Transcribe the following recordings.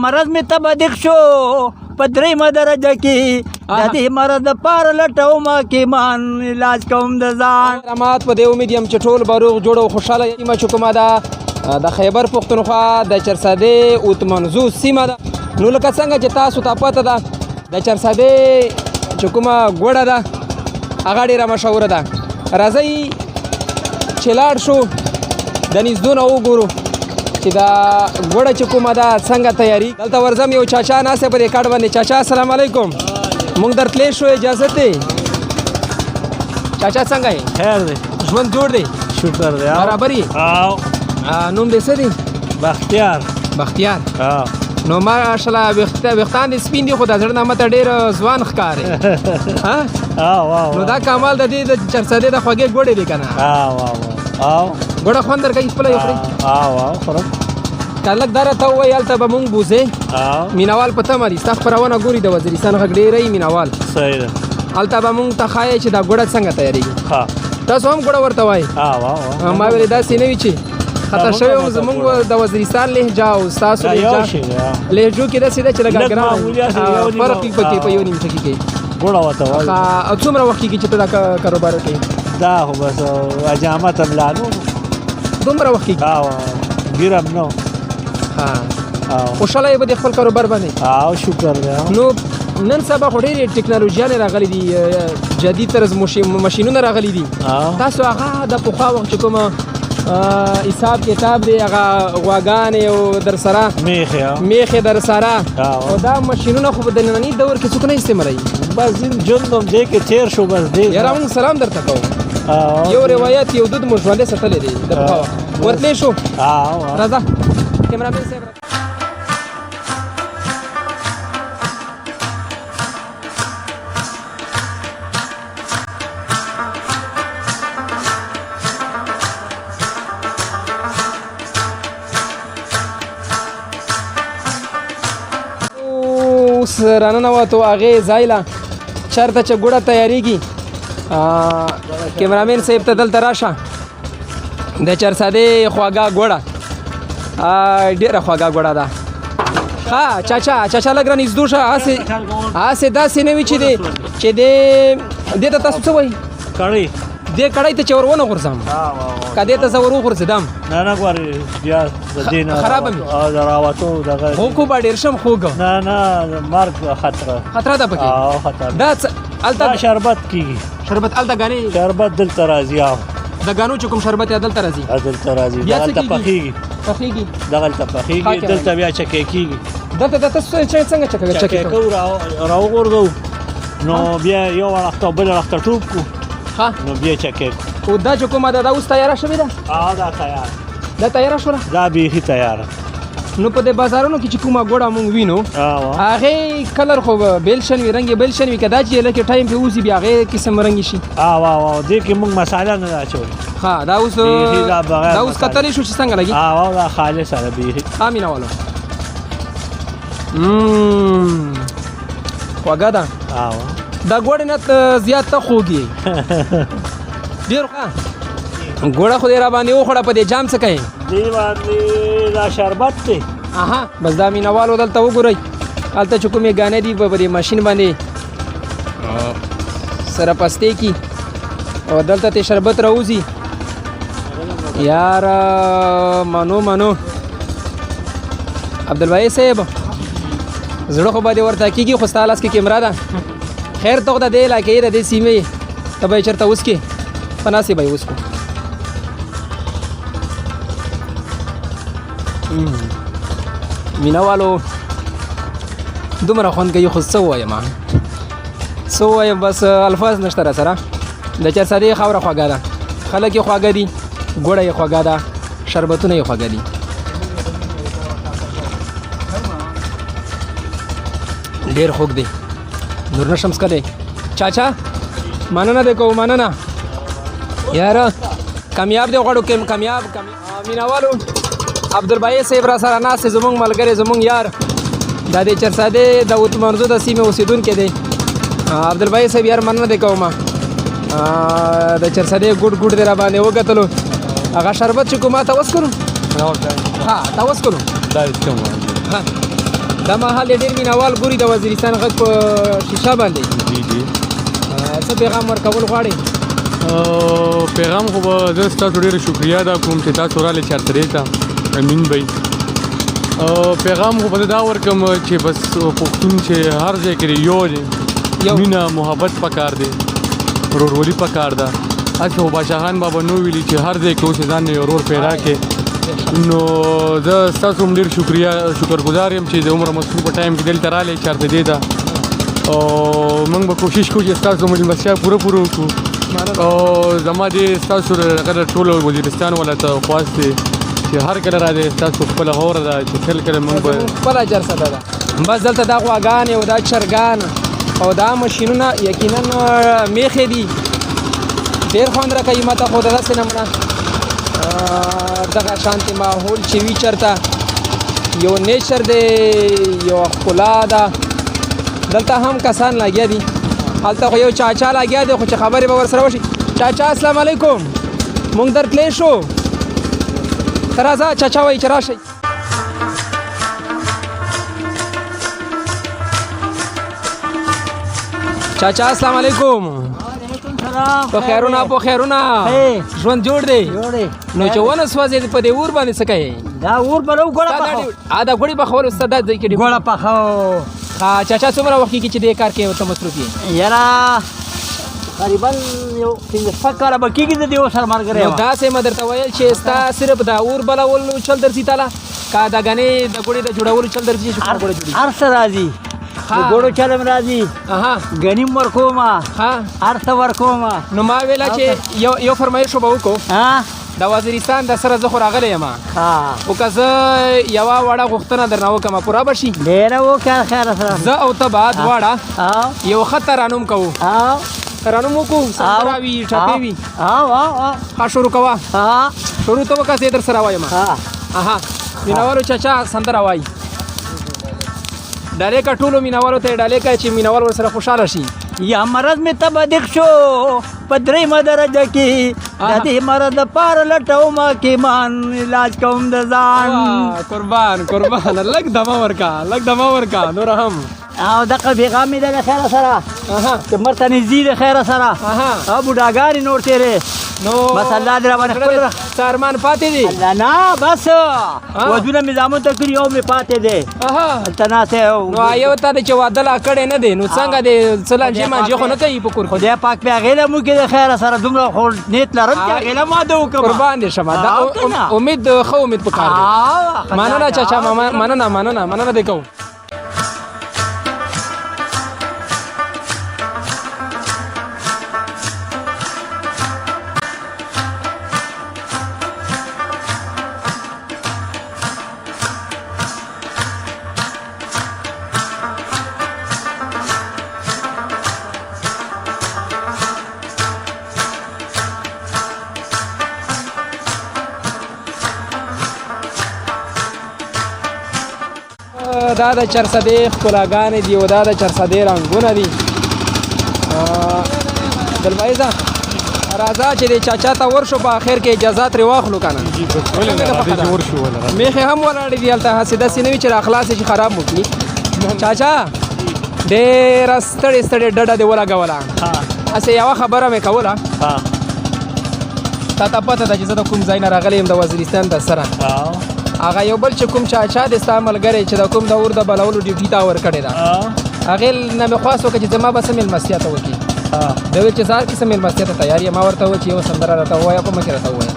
مرض می تبدیق شو په درېیمه درجه کې د دې مرض دپاره لټوم حکیمان علاج کوم د ځان رحمات په دې امید یم چې ټول به روغ جوړ او خوشحاله سیمه چې کومه ده د خیبر پښتونخوا د چرسدې اوت منزو سیمه ده نو لکه څنګه چې تاسو ته پته ده د چرسدې چې کومه ګوړه ده هغه ډېره مشهوره ده راځئ چې لاړ شو د نږدونه وګورو چې دا ګوړه چې کومه ده څنګه تیاری دلته ورځم یو چاچا ناست دی په دې کاټ باندې چاچا السلام علیکم موږ درتلی شو اجازت دی چاچا څنګه یې خیر دی ژوند جوړ دی شکر دی برابر یې نوم دې څه دی بختیار نو ماشاءالله ویښتان دې سپین دي خو د زړه نه ماته ډېر ځوان ښکاري نو دا کمال د دې د چرسدې د خوږې ګوړې دی که نه ګوړه خوند درکوي خپله یې خورئ خورم که لږ دا راته ووایي هلته به مونږ بوځې مینوال په تمه دي ستا خپرونه ګوري د وزیرستان غږ ډېری مینوال صحیح ده هلته به مونږ ته ښایي چې دا ګوړه څنګه تیارېږي تاسو هم ګوړه ورته وایي ما ویلې داسې نه وي چې خطا شوی وم زمونږ د وزیرستان لهجه او ستاسو لهجو کې داسې ده چې لږ ګران فرق وي پکې په یو نیمچه کې کوي ګوړه ورته وایي او څومره وخت کېږي چې ته دا کاروبار کوې دا خو بس اجامت هم لا نو دومره وخت کېږي ګیرم نو خوشحاله یې به د خپل کاروبار باندې شکر دی نو نن سبا خو ډېرې ټکنالوژیانې راغلي دي جدید طرز ماشینونه راغلي دي تاسو هغه د پخوا وخت چې کومه حساب کتاب دی هغه غواګانې او در سره میخې در سره او دا ماشینونه خو د ننني دور کې څوک نه استعمالوي بس ژوند هم دې کې تېر شو بس دې یاره موږ سلام درته کوو یو روایت یو دود مو ژوندی ساتلی دی د پخوا وخت ورتلی شو راځه کیمرامین صاحب اوس راننوتو هغې ځای له چېرته چې ګوړه تیارېږي کیمرامین صاحب ته دلته راشه د چرسدې خواږه ګوړه ډېره خوږه ګوړه ده چاچا لږ رانږدې شه هسې داسې نه وي چې دې ته تاسو څه وایي کړی دې کړی ته چې ور ونه غورځم که دې ته زه ور وغورځېدم نه ګورې بیا د دې نه خرابه مې د راوتو دغه خو به ډېر شم خوږ نه مرګ خطره ده پکې دا هلته شربت کېږي شربت هلته ګانې شربت دلته راځي د ګانو چې کوم شربت یې دلته راځي دلته پخېږي دغلته پخېږي دلته بیا چکې کېږي دلته څنګه چکې کوو راوغورځو نو بیا یو وخته بل وخته ټوپ کړو نو بیا چکې او دا چې کومه ده دا اوس تیاره شوې ده دا تیاره شوله دا بیخي تیاره نو په دې بازارونو کې چې کومه ګوړه مونږ وینو هغې کلر خو بیل شن وي رنګ یې بیل شن وي که دا چې لکه ټایم پې وځي بیا هغې قسم رنګ شي دې کې مونږ مساله نه ده اچولې دا اوس کتلی شو چې څنګه لګي دا خالصه ده بیخي مینه والو خوږه ده دا ګوړې نه زیات ته خوږي ډېر ښه ګوړه خو دې را باندې وخوړه په دې جام څه کوې دې باندې دا شربت دی بس دا مینوالو دلته وګورئ هلته چې کومې ګانې دي په دې ماشین باندې سره پستې کی او دلته ته شربت راوځي یاره منو عبدالبای صاحب زړه خو به دې ورته کېږي خو ستا لاس کې کیمرا ده خیر ته خو د دې علاقې د دې سیمې ته به یې چېرته وڅکې په ناسې به یې وڅکو مینهوالو دومره خوند کوي خو څه ووایم بس الفاظ نشته را سره د چرسدې خاوره خوږه ده خلک یې خوږه دي ګوړه یې خوږه ده شربتونه یې خوږه دي ډېر خوږ دی نور نشم څکلی چاچا مننه دې کوو مننه یاره کامیاب دی غواړو کامیاب مینهوالو عبدالبای صاحب را سره ناست زمونږ ملګری زمونږ یار دا د چرسدې د اوت منزو د سیمې اوسېدونکی دی عبدالبای صاحب یار مننه دې کوم د چرسدې ګوډ دې را باندې وکتلو هغه شربت چې کومه تاسو کړو تاسو کړو دا مهال ډېر مینوال ګوري د وزیرستان غږ په شیشه باندې. جی جی. څه پیغام ورکول غواړئ؟ پیغام خو به زه ستاسو ډېره شکریا ادا کوم چې تاسو راغلئ چارسدې ته. امین بھائی پیغام خو به زه دا ورکړم چې بس پښتون چې هر ځای کې یو دی، مینه محبت پکار دی، ورورولي پکار ده. هسې خو باچا خان بابا نو ویلي چې هر ځای کې اوس ځان نه یو ورور پیدا کړې. نو زه ستاسو هم ډېر شکرګزار یم چې د عمر مصروف په ټایم کې دلته راغلی چارسدې ته. او موږ به کوشش کوو چې ستاسو مېلمستیا پوره وکړو. او زما دې ستاسو هغه ټولو وزیرستان والا ته خواست دی چې هر کله راځئ، ستاسو خپله غوره ده چې کله موږ به خپله چارسده ده. بس دلته دا غواګانې او دا چرګان او دا ماشینونه یقینا میخې دي، ډېر خوند راکوي ماته. خو د داسې نمونه دغه شانتې ماحول چې وي چېرته یو نیچر دی، یو ښکلا ده. دلته هم کسان لګیا دي، هلته خو یو چاچا لګیا دی، خو چې خبرې به ورسره وشي. چاچا السلام علیکم، مونږ درتلی شو. ته راځه چاچا وایي چې راشئ. چاچا السلام علیکم. په خیرونه په خیرونه، ژوند جوړ دی؟ نو چې ونه سوځېد په دې اور باندې څه کوې؟ دا اور به نه ګوړه پخو. دا ګوړې پخول ستا دا ځای کې ګوړه پخو. چاچا څومره وخت کېږي چې دې کار کې ورته مصروف یې؟ یاره تقریبا یو 15 کاله به کېږي د دې سره ملګری یم. نو داسې مې درته ویل چې ستا صرف د اور بلولو چل درځي تاله، که د ګنې د ګوړې د جوړولو چل درځي؟ هر څه راځي، د ګوړو چل هم راځي، ګني هم ورکوم، هر څه ورکوم. نو ما ویله چې یو فرمایش به وکړو. د وزیرستان د سره زه خو راغلی یم، خو که زه یوه وړه غوښتنه درنه وکړم پوره به شي؟ ډېره وکړه خیر سره. زه او ته به دواړه یو ښه ترانوم کوو. ترانوم وکړو، سندره وي، ټپې وي. ښه شروع کوه. شروع ته وکړه، زه در سره وایم. مینوالو چاچا سندره وایي. ډالۍ که ټولو مینوالو ته یې ډالۍ که چې مینوال ورسره خوشحاله شي. یا مرض مې تبدیق شو په دریمه درجه کې، د دې مرض دپاره لټوم حکیمان، علاج کوم د ځان. قربان لږ دمه ورکه، لږ دمه ورکه نور هم. او دغه پیغام مې ده د خیره سره چې مرګ ته نږدې د خیره سره، او بوډاګانې نور تېرې. نو بس الله دې راباندې خپل څه ارمان پاتې دی؟ نه بس ودونه مې زامن ته کړي، یو مې پاتې دی هلته ناست. نو یو تا د چې واده لا کړی نه دی، نو څنګه دی څه لانجې مانجې خو نه کوي په کور کې؟ خدای پاک بیا هغې له موږ د خیره سره دومره خو نیت لرم چې هغې له واده وکړم. قربان دې شمه، دا امید ښه امید پکار دی. مننه چاچا، مننه دې کوو. دا د چرسدې ښکلاګانې دي او دا د چرسدې رنګونه دي. دلبایي ځه راځه چې د چاچا ته ورشو، په اخر کې اجازه ترې واخلو که نه. میخې هم ولاړې دي هلته، هسې داسې نه وي چې راخلاصې شي خراب مو کړي. چاچا ډېره ستړې ډډه دې ولګوله، هسې یوه خبره مې کوله. تا ته پته ده چې زه د کوم ځای نه راغلی یم د وزیرستان د سره. هغه یو بل چې کوم چاچا دی ستا ملګری چې د کوم د اور د بلولو ډیوټي تا ورکړې ده، هغې نه مې خواست وکړه چې زما به څه مېلمستیا ته وکړي. ده ویل چې زه هر قسم مېلمستیا ته تیار یم. ما ورته وویل چې یو سندره راته ووایه، په مخکې راته ووایه.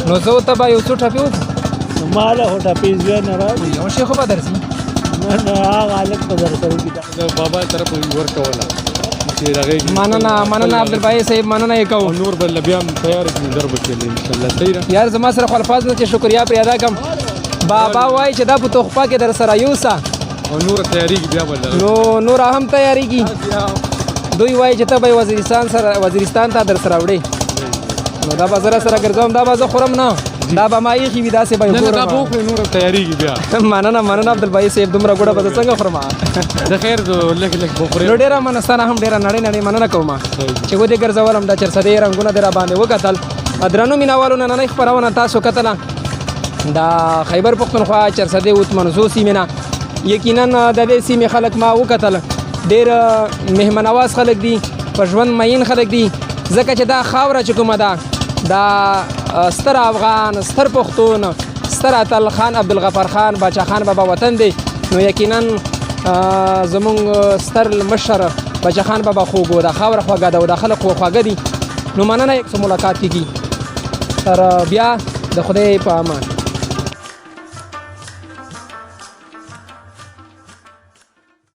نو زه ورته به یو څو ټپې وکړو. ما له خو ټپې زوی نه راځي، یو شی خو به درځي. نه هغه هلک به در سره وکړي. د بابا طرف ورکوله. مننه عبدالباقي صاحب، مننه یې کوو. نور بل بیا هم تیار دي، در به کېږي انشاءالله. صحیح ده یار، زما سره خو الفاظ نه چې شکریا پرې ادا کړم. بابا وایي چې دا په تحفه کې در سره یوسه، او نور تیاریږي بیا به نو نور هم تیاریږي. دوی وایي چې ته به وزیرستان ته در سره وړې، نو دا به زه سره ګرځوم، دا به زه خورم نه، دا به ما ایښي وي داسې به یې خورم. دا به وخورې، نور تیاریږي بیا. مننه عبدالباقي صاحب، دومره ګوډه به زه څنګه خورم؟ د خیر لږ بخورې. نو ډېره منستانه هم ډېره نړۍ مننه کوم چې ودې ګرځولم. دا چرسدې رنګونه دې راباندې وکتل. درنو مینوالو، نننۍ خپرونه تاسو کتله د خیبر پښتونخوا چرسدې اوت منزو سیمې نه. یقینا د دې سیمې خلک ما وکتل ډېر مهمن نواز خلک دي په ژوند مین خلک دي ځکه چې دا خاوره چې کومه ده دا ستر افغان ستر پښتون ستر اتل خان عبدالغفار خان باچا خان بابا وطن دی نو یقینا زمونږ ستر مشر باچا خان بابا خوږ دا خاوره خوږه ده او دا خلک خواږه دي نو مننه یک ملاقات کیږي تر بیا د خدای په امان